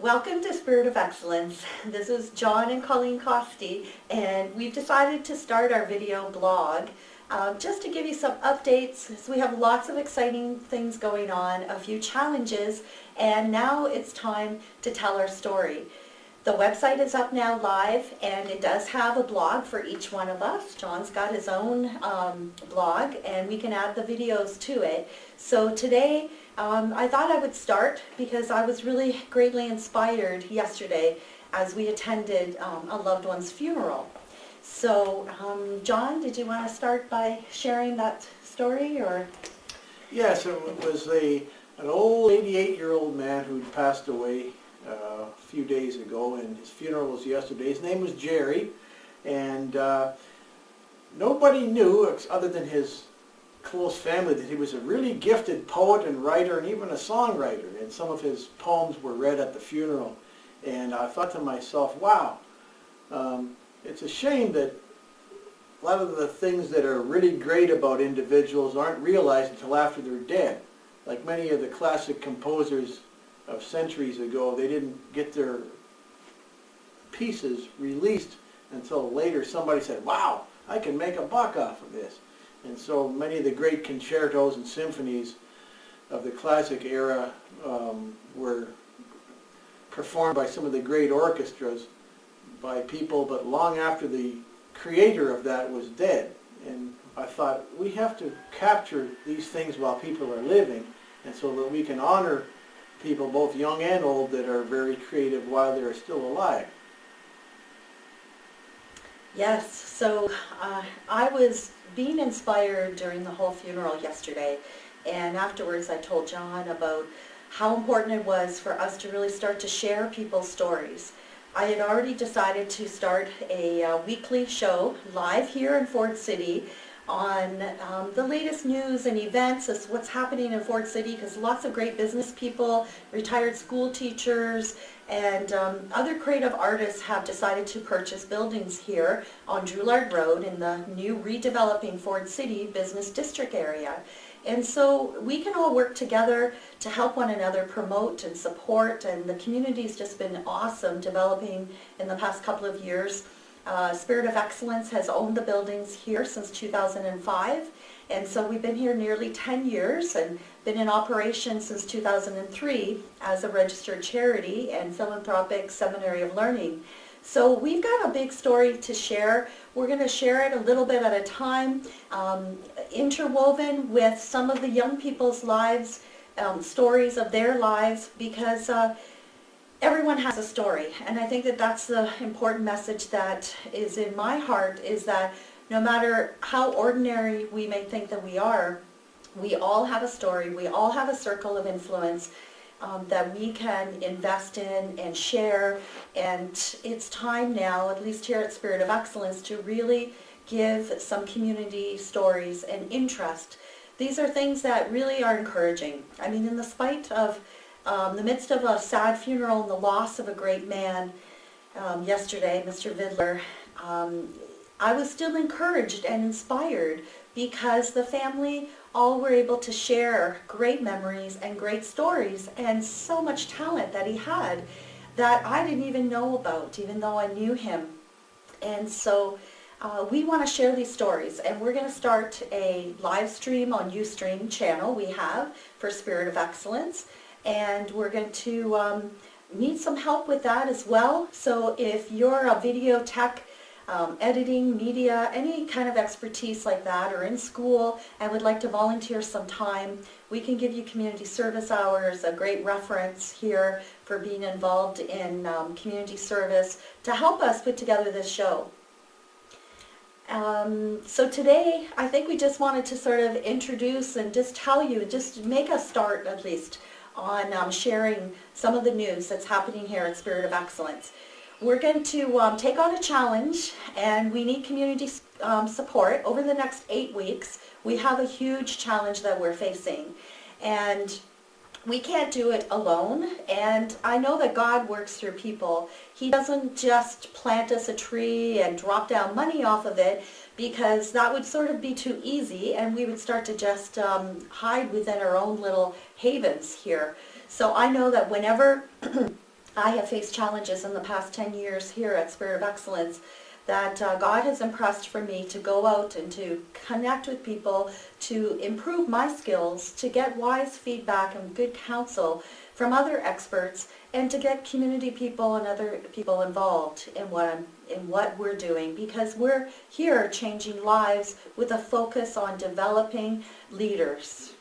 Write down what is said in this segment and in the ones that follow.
Welcome to Spirit of Excellence. This is John and Colleen Kosti, and we've decided to start our video blog just to give you some updates. So we have lots of exciting things going on, a few challenges, and now it's time to tell our story. The website is up now live, and it does have a blog for each one of us. John's got his own blog, and we can add the videos to it. So today, I thought I would start because I was really greatly inspired yesterday as we attended a loved one's funeral. So, John, did you want to start by sharing that story, or? Yes, it was an old 88-year-old man who'd passed away a few days ago, and his funeral was yesterday. His name was Jerry, and nobody knew, other than his close family, that he was a really gifted poet and writer and even a songwriter, and some of his poems were read at the funeral. And I thought to myself, wow, it's a shame that a lot of the things that are really great about individuals aren't realized until after they're dead. Like many of the classic composers of centuries ago, they didn't get their pieces released until later. Somebody said, wow, I can make a buck off of this. And so many of the great concertos and symphonies of the classic era were performed by some of the great orchestras by people, but long after the creator of that was dead. And I thought, we have to capture these things while people are living, and so that we can honor people, both young and old, that are very creative while they're still alive. Yes, so I was being inspired during the whole funeral yesterday, and afterwards I told John about how important it was for us to really start to share people's stories. I had already decided to start a weekly show live here in Ford City on the latest news and events as what's happening in Ford City, because lots of great business people, retired school teachers, and other creative artists have decided to purchase buildings here on Drouillard Road in the new redeveloping Ford City business district area. And so we can all work together to help one another promote and support, and the community's just been awesome developing in the past couple of years. Spirit of Excellence has owned the buildings here since 2005, and so we've been here nearly 10 years and been in operation since 2003 as a registered charity and philanthropic seminary of learning. So we've got a big story to share. We're going to share it a little bit at a time, interwoven with some of the young people's lives, stories of their lives, because everyone has a story, and I think that that's the important message that is in my heart, is that no matter how ordinary we may think that we are, we all have a story, we all have a circle of influence that we can invest in and share, and it's time now, at least here at Spirit of Excellence, to really give some community stories and interest. These are things that really are encouraging. I mean, in the spite of the midst of a sad funeral and the loss of a great man yesterday, Mr. Vidler, I was still encouraged and inspired because the family all were able to share great memories and great stories and so much talent that he had that I didn't even know about, even though I knew him. And so we want to share these stories, and we're going to start a live stream on Ustream channel we have for Spirit of Excellence. And we're going to need some help with that as well. So if you're a video tech, editing, media, any kind of expertise like that, or in school and would like to volunteer some time, we can give you community service hours, a great reference here for being involved in community service to help us put together this show. So today, I think we just wanted to sort of introduce and just tell you, just make a start at least, on sharing some of the news that's happening here at Spirit of Excellence. We're going to take on a challenge, and we need community support. Over the next 8 weeks, we have a huge challenge that we're facing, and we can't do it alone. And I know that God works through people. He doesn't just plant us a tree and drop down money off of it, because that would sort of be too easy, and we would start to just hide within our own little havens here. So I know that whenever I have faced challenges in the past 10 years here at Spirit of Excellence that God has impressed for me to go out and to connect with people, to improve my skills, to get wise feedback and good counsel from other experts, and to get community people and other people involved in what we're doing, because we're here changing lives with a focus on developing leaders.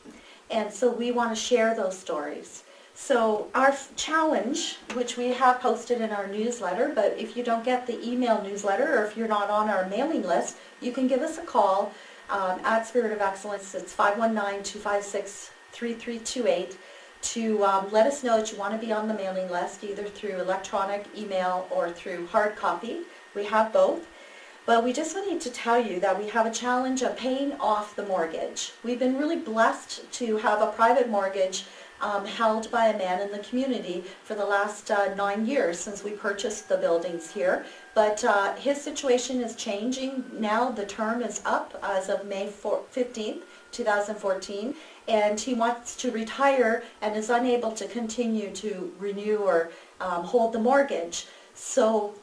And so we want to share those stories. So our challenge, which we have posted in our newsletter, but if you don't get the email newsletter or if you're not on our mailing list, you can give us a call at Spirit of Excellence. It's 519-256-3328 to let us know that you want to be on the mailing list, either through electronic, email, or through hard copy. We have both. But we just wanted to tell you that we have a challenge of paying off the mortgage. We've been really blessed to have a private mortgage held by a man in the community for the last 9 years since we purchased the buildings here. But his situation is changing now. The term is up as of May 15th, 2014, and he wants to retire and is unable to continue to renew or hold the mortgage. So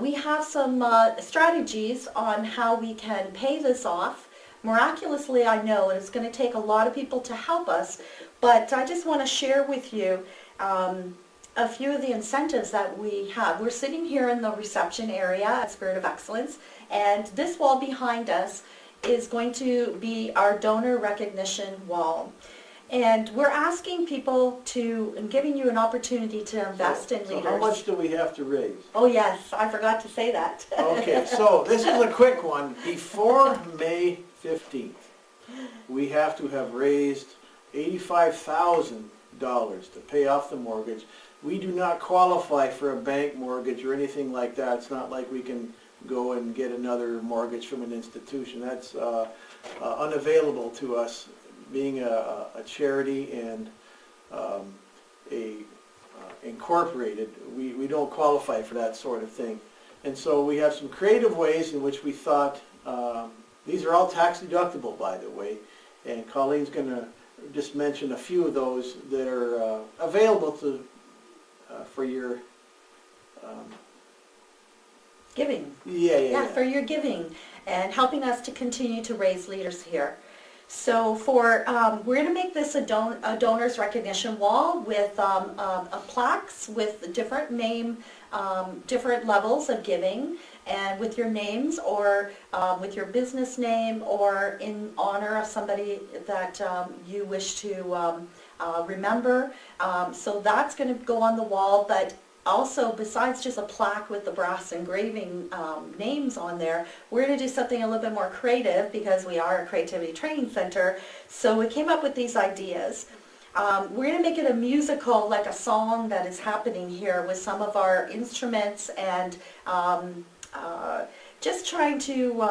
we have some strategies on how we can pay this off. Miraculously, I know, and it's going to take a lot of people to help us, but I just want to share with you a few of the incentives that we have. We're sitting here in the reception area at Spirit of Excellence, and this wall behind us is going to be our donor recognition wall. And we're asking people to, and giving you an opportunity to invest in leaders. So how much do we have to raise? Oh yes, I forgot to say that. Okay, so this is a quick one. Before May 15th, we have to have raised $85,000 to pay off the mortgage. We do not qualify for a bank mortgage or anything like that. It's not like we can go and get another mortgage from an institution. That's unavailable to us. Being a charity and incorporated, we don't qualify for that sort of thing. And so we have some creative ways in which we thought, these are all tax deductible, by the way, and Colleen's going to just mention a few of those that are available to for your giving. Yeah, for your giving and helping us to continue to raise leaders here. So for we're going to make this a donors recognition wall with plaques with different different levels of giving, and with your names or with your business name or in honor of somebody that you wish to remember. So that's going to go on the wall, but also, besides just a plaque with the brass engraving names on there, we're going to do something a little bit more creative because we are a creativity training center. So we came up with these ideas. We're going to make it a musical, like a song that is happening here with some of our instruments, and just trying to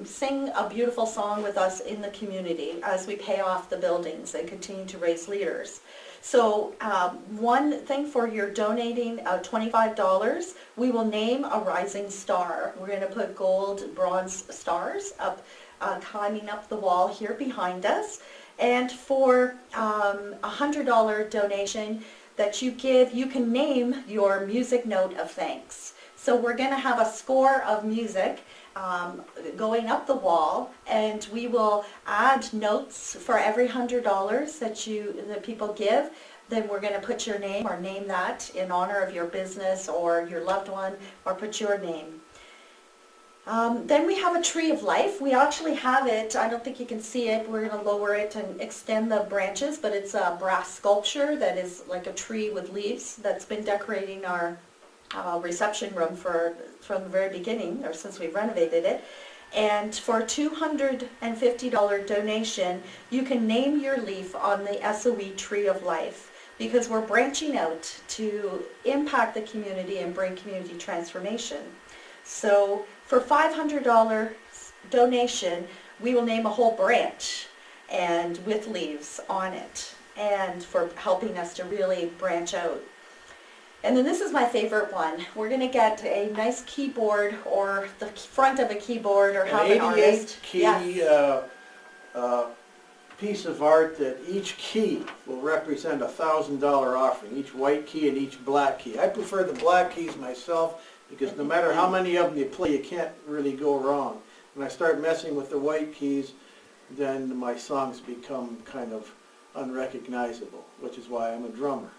sing a beautiful song with us in the community as we pay off the buildings and continue to raise leaders. So one thing for your donating $25, we will name a rising star. We're going to put gold, bronze stars up, climbing up the wall here behind us. And for $100 donation that you give, you can name your music note of thanks. So we're going to have a score of music going up the wall, and we will add notes for every $100 that people give. Then we're going to put your name or name that in honor of your business or your loved one, or put your name. Then we have a tree of life. We actually have it. I don't think you can see it. We're going to lower it and extend the branches, but it's a brass sculpture that is like a tree with leaves that's been decorating our reception room from the very beginning, or since we renovated it. And for a $250 donation, you can name your leaf on the SOE Tree of Life, because we're branching out to impact the community and bring community transformation. So for $500 donation, we will name a whole branch and with leaves on it, and for helping us to really branch out. And then this is my favorite one. We're going to get a nice keyboard, or the front of a keyboard, or have an artist. An 88 key piece of art that each key will represent $1,000 offering, each white key and each black key. I prefer the black keys myself because no matter how many of them you play, you can't really go wrong. When I start messing with the white keys, then my songs become kind of unrecognizable, which is why I'm a drummer.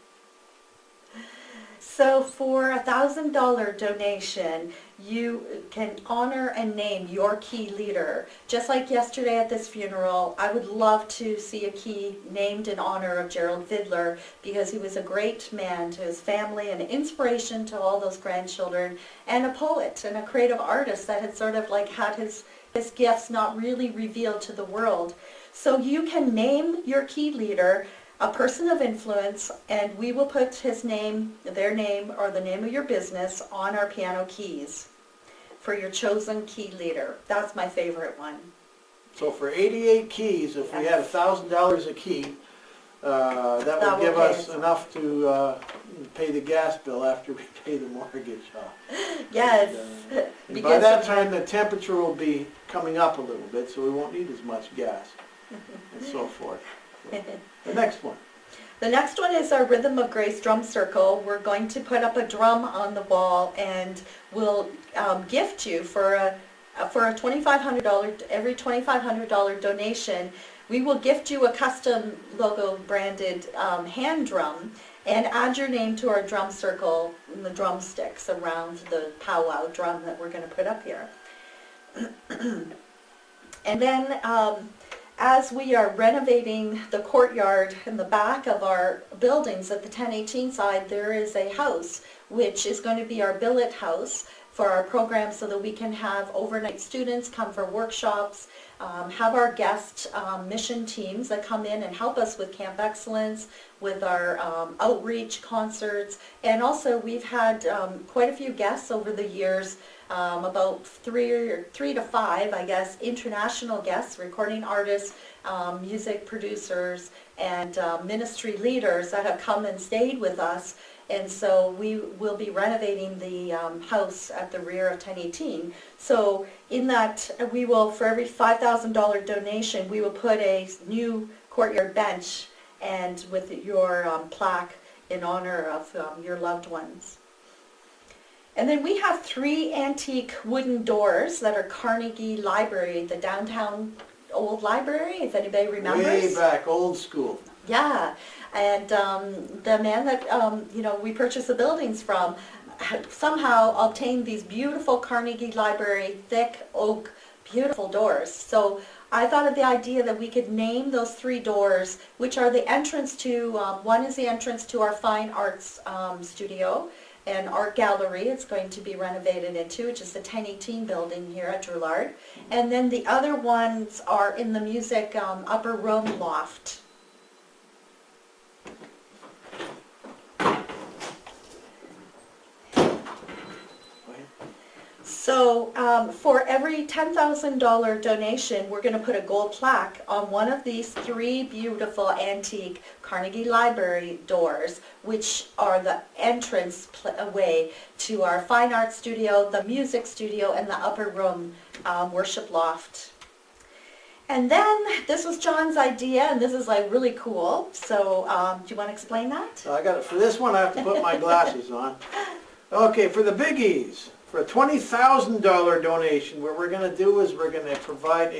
So for $1,000 donation, you can honor and name your key leader. Just like yesterday at this funeral, I would love to see a key named in honor of Gerald Vidler because he was a great man to his family, an inspiration to all those grandchildren, and a poet and a creative artist that had sort of like had his gifts not really revealed to the world. So you can name your key leader a person of influence, and we will put his name, their name, or the name of your business on our piano keys for your chosen key leader. That's my favorite one. So for 88 keys, if we had $1,000 a key, that would give us enough to pay the gas bill after we pay the mortgage off. Yes. And by that time, the temperature will be coming up a little bit, so we won't need as much gas and so forth. The next one. The next one is our Rhythm of Grace drum circle. We're going to put up a drum on the wall, and we'll gift you for a $2,500, every $2,500 donation, we will gift you a custom logo branded hand drum and add your name to our drum circle and the drumsticks around the powwow drum that we're going to put up here. And then as we are renovating the courtyard in the back of our buildings at the 1018 side, there is a house which is going to be our billet house for our program so that we can have overnight students come for workshops, have our guest mission teams that come in and help us with Camp Excellence, with our outreach concerts, and also we've had quite a few guests over the years, about three to five, I guess, international guests, recording artists, music producers, and ministry leaders that have come and stayed with us. And so we will be renovating the house at the rear of 1018. So in that, we will, for every $5,000 donation, we will put a new courtyard bench and with your plaque in honor of your loved ones. And then we have 3 antique wooden doors that are Carnegie Library, the downtown old library, if anybody remembers. Way back, old school. Yeah, and the man that we purchased the buildings from somehow obtained these beautiful Carnegie Library thick oak, beautiful doors. So I thought of the idea that we could name those 3 doors, which are the entrance to, one is the entrance to our fine arts studio and art gallery. It's going to be renovated into, which is the 1018 building here at Drouillard. And then the other ones are in the music upper room loft. So for every $10,000 donation, we're going to put a gold plaque on one of these 3 beautiful antique Carnegie Library doors, which are the entrance way to our fine art studio, the music studio, and the upper room worship loft. And then this was John's idea, and this is like really cool. So do you want to explain that? So I got it. For this one, I have to put my glasses on. Okay, for the biggies. For a $20,000 donation, what we're going to do is we're going to provide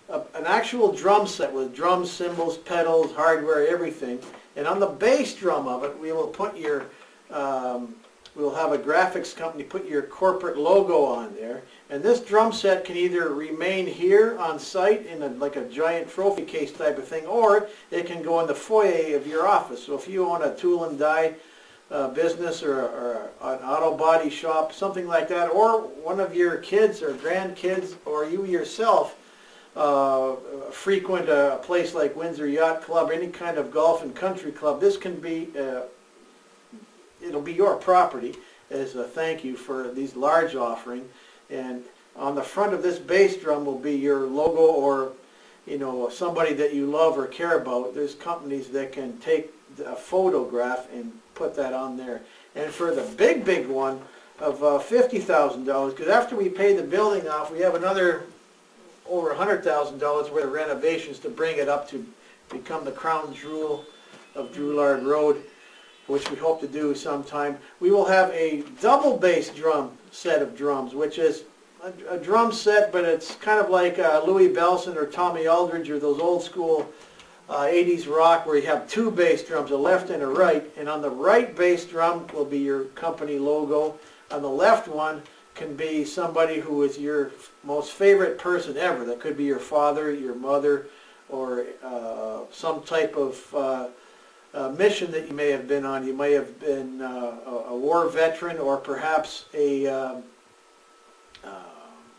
an actual drum set with drums, cymbals, pedals, hardware, everything. And on the bass drum of it, we will put your, we'll have a graphics company put your corporate logo on there. And this drum set can either remain here on site in like a giant trophy case type of thing, or it can go in the foyer of your office. So if you own a tool and die business or an auto body shop, something like that, or one of your kids or grandkids or you yourself frequent a place like Windsor Yacht Club, any kind of golf and country club, this can be, it'll be your property as a thank you for these large offering. And on the front of this bass drum will be your logo or somebody that you love or care about. There's companies that can take a photograph and put that on there. And for the big one of $50,000, because after we pay the building off, we have another over $100,000 worth of renovations to bring it up to become the crown jewel of Drouillard Road, which we hope to do sometime. We will have a double bass drum set of drums, which is a drum set, but it's kind of like Louis Bellson or Tommy Aldridge or those old school 80s rock where you have two bass drums, a left and a right, and on the right bass drum will be your company logo. On the left one can be somebody who is your most favorite person ever. That could be your father, your mother, or some type of mission that you may have been on. You may have been a war veteran, or perhaps a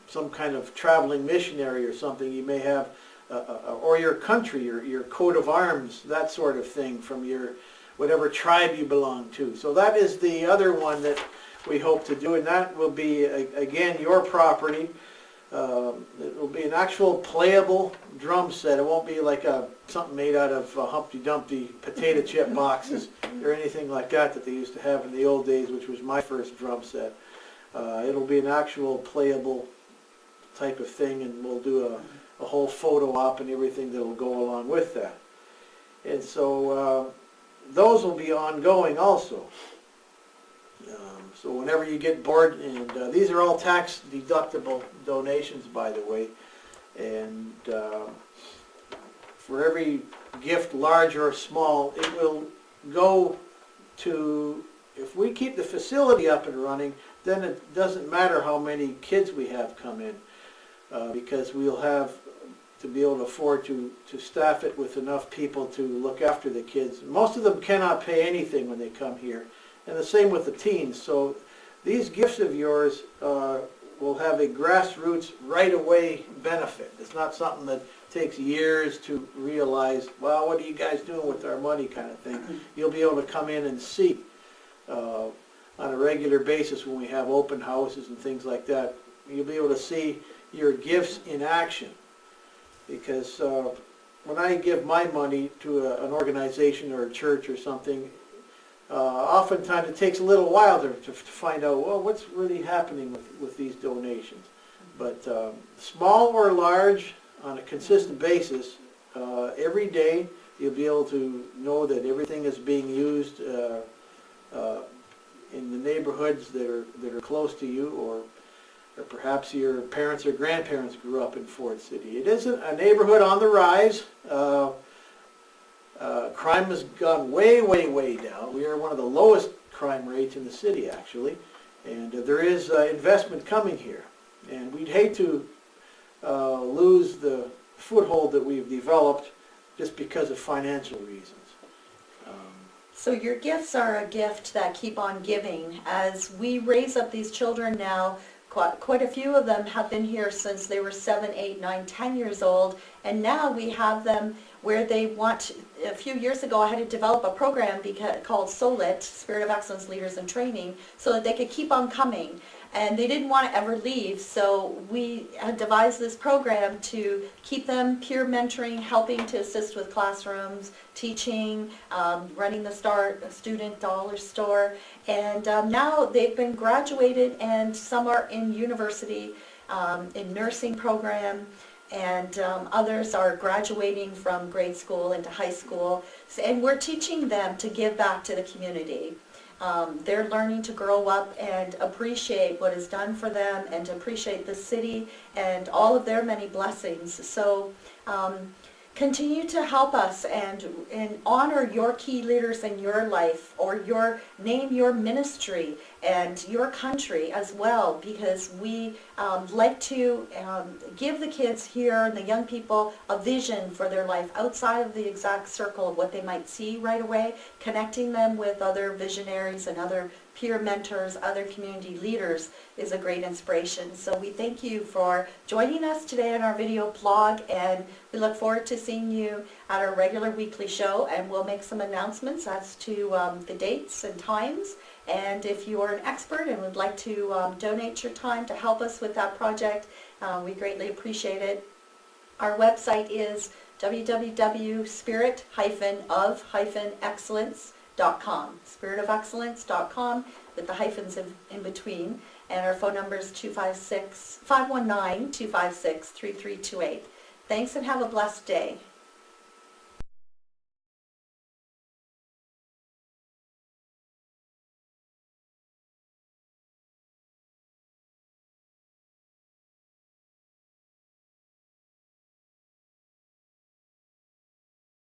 some kind of traveling missionary or something. You may have, or your country, your coat of arms, that sort of thing from your whatever tribe you belong to. So that is the other one that we hope to do, and that will be, again, your property. It will be an actual playable drum set. It won't be like something made out of Humpty Dumpty potato chip boxes or anything like that they used to have in the old days, which was my first drum set. It'll be an actual playable type of thing, and we'll do a whole photo op and everything that will go along with that. And so those will be ongoing also. So whenever you get bored, and these are all tax deductible donations, by the way, and for every gift, large or small, it will go to, if we keep the facility up and running, then it doesn't matter how many kids we have come in, because we'll have to be able to afford to staff it with enough people to look after the kids. Most of them cannot pay anything when they come here. And the same with the teens. So these gifts of yours will have a grassroots right-away benefit. It's not something that takes years to realize, well, what are you guys doing with our money kind of thing. You'll be able to come in and see on a regular basis when we have open houses and things like that. You'll be able to see your gifts in action. Because when I give my money to an organization or a church or something, oftentimes it takes a little while to find out, well, what's really happening with these donations. But small or large, on a consistent basis, every day you'll be able to know that everything is being used in the neighborhoods that are close to you, or perhaps your parents or grandparents grew up in Fort City. It isn't a neighborhood on the rise. Crime has gone way, way, way down. We are one of the lowest crime rates in the city, actually, and there is investment coming here. And we'd hate to lose the foothold that we've developed just because of financial reasons. So your gifts are a gift that keep on giving. As we raise up these children now, quite a few of them have been here since they were 7, 8, 9, 10 years old, and now we have them where they want. A few years ago I had to develop a program called SOLIT, Spirit of Excellence Leaders in Training, so that they could keep on coming. And they didn't want to ever leave, so we had devised this program to keep them peer mentoring, helping to assist with classrooms, teaching, running the student dollar store. And now they've been graduated, and some are in university, in nursing program, and others are graduating from grade school into high school. And we're teaching them to give back to the community. They're learning to grow up and appreciate what is done for them, and to appreciate the city and all of their many blessings. So continue to help us and honor your key leaders in your life, or name your ministry and your country as well, because we like to give the kids here and the young people a vision for their life outside of the exact circle of what they might see right away, connecting them with other visionaries and other peer mentors, other community leaders is a great inspiration. So we thank you for joining us today on our video blog, and we look forward to seeing you at our regular weekly show, and we'll make some announcements as to the dates and times. And if you are an expert and would like to donate your time to help us with that project, we greatly appreciate it. Our website is www.spirit-of-excellence.com, spiritofexcellence.com, with the hyphens in between. and our phone number is 519-256-3328. Thanks and have a blessed day.